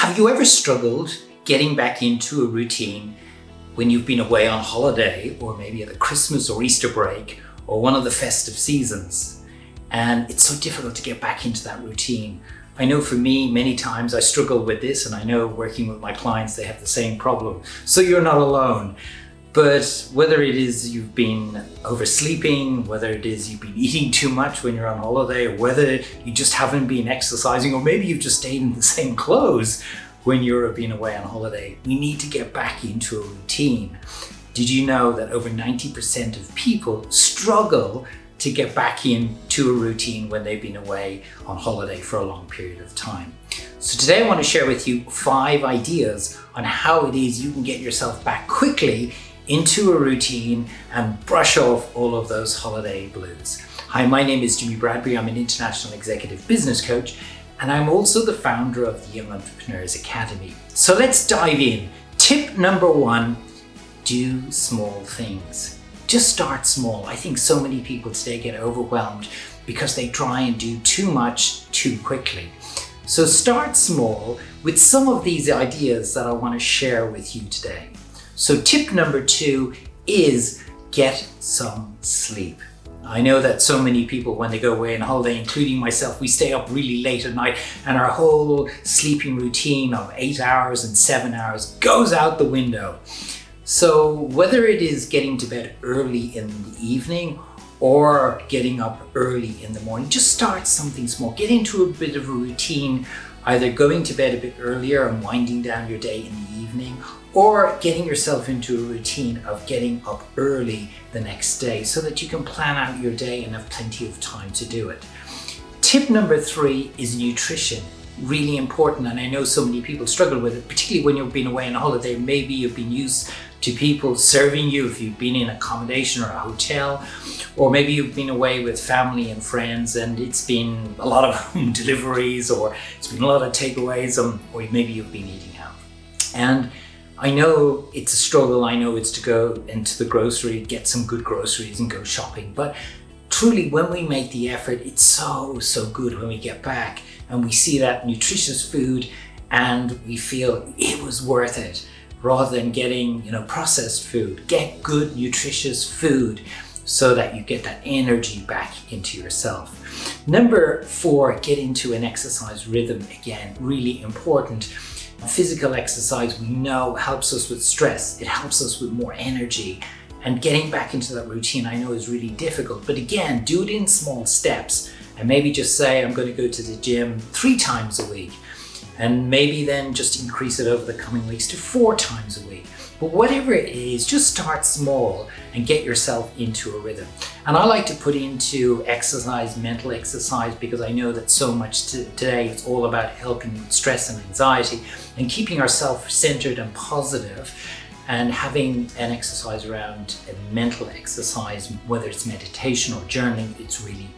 Have you ever struggled getting back into a routine when you've been away on holiday, or maybe at a Christmas or Easter break, or one of the festive seasons? And it's so difficult to get back into that routine. I know for me, many times I struggle with this, and I know working with my clients, they have the same problem. So you're not alone. But whether it is you've been oversleeping, whether it is you've been eating too much when you're on holiday, or whether you just haven't been exercising, or maybe you've just stayed in the same clothes when you've been away on holiday, we need to get back into a routine. Did you know that over 90% of people struggle to get back into a routine when they've been away on holiday for a long period of time? So today I want to share with you 5 ideas on how it is you can get yourself back quickly into a routine and brush off all of those holiday blues. Hi, my name is Jimmi Bradbury. I'm an international executive business coach, and I'm also the founder of the Young Entrepreneurs Academy. So let's dive in. Tip number 1, do small things. Just start small. I think so many people today get overwhelmed because they try and do too much too quickly. So start small with some of these ideas that I want to share with you today. So tip number 2 is get some sleep. I know that so many people, when they go away on holiday, including myself, we stay up really late at night, and our whole sleeping routine of 8 hours and 7 hours goes out the window. So whether it is getting to bed early in the evening or getting up early in the morning, just start something small. Get into a bit of a routine, either going to bed a bit earlier and winding down your day in the evening, or getting yourself into a routine of getting up early the next day so that you can plan out your day and have plenty of time to do it. Tip number 3 is nutrition. Really important, and I know so many people struggle with it, particularly when you've been away on holiday. Maybe you've been used to people serving you if you've been in accommodation or a hotel, or maybe you've been away with family and friends and it's been a lot of home deliveries, or it's been a lot of takeaways, or maybe you've been eating out. And I know it's a struggle. I know it's to go into the grocery, get some good groceries and go shopping, but truly, when we make the effort, it's so good when we get back and we see that nutritious food and we feel it was worth it, rather than getting, processed food. Get good, nutritious food so that you get that energy back into yourself. Number 4, get into an exercise rhythm. Again, really important. Physical exercise, we know, helps us with stress. It helps us with more energy. And getting back into that routine, I know, is really difficult. But again, do it in small steps. And maybe just say, I'm going to go to the gym 3 times a week. And maybe then just increase it over the coming weeks to 4 times a week. But whatever it is, just start small and get yourself into a rhythm. And I like to put into exercise, mental exercise, because I know that so much today it's all about helping with stress and anxiety and keeping ourselves centered and positive. And having an exercise around a mental exercise, whether it's meditation or journaling, it's really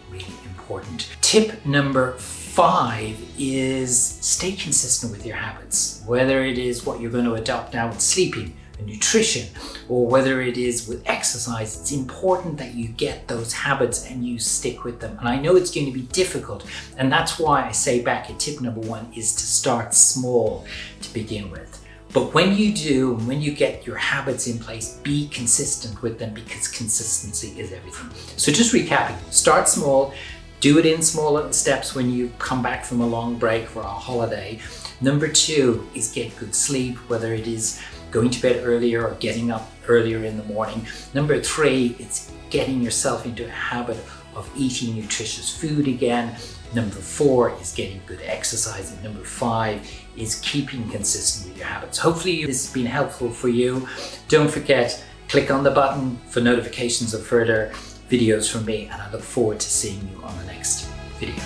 important. Tip number 5 is stay consistent with your habits. Whether it is what you're going to adopt now with sleeping and nutrition, or whether it is with exercise, it's important that you get those habits and you stick with them. And I know it's going to be difficult, and that's why I say back at tip number 1 is to start small to begin with. But when you do, when you get your habits in place, be consistent with them, because consistency is everything. So just recapping, start small, do it in small little steps when you come back from a long break or a holiday. Number 2 is get good sleep, whether it is going to bed earlier or getting up earlier in the morning. Number 3, it's getting yourself into a habit of eating nutritious food again. Number 4 is getting good exercise. And number 5 is keeping consistent with your habits. Hopefully this has been helpful for you. Don't forget, click on the button for notifications of further videos from me, and I look forward to seeing you on the next video.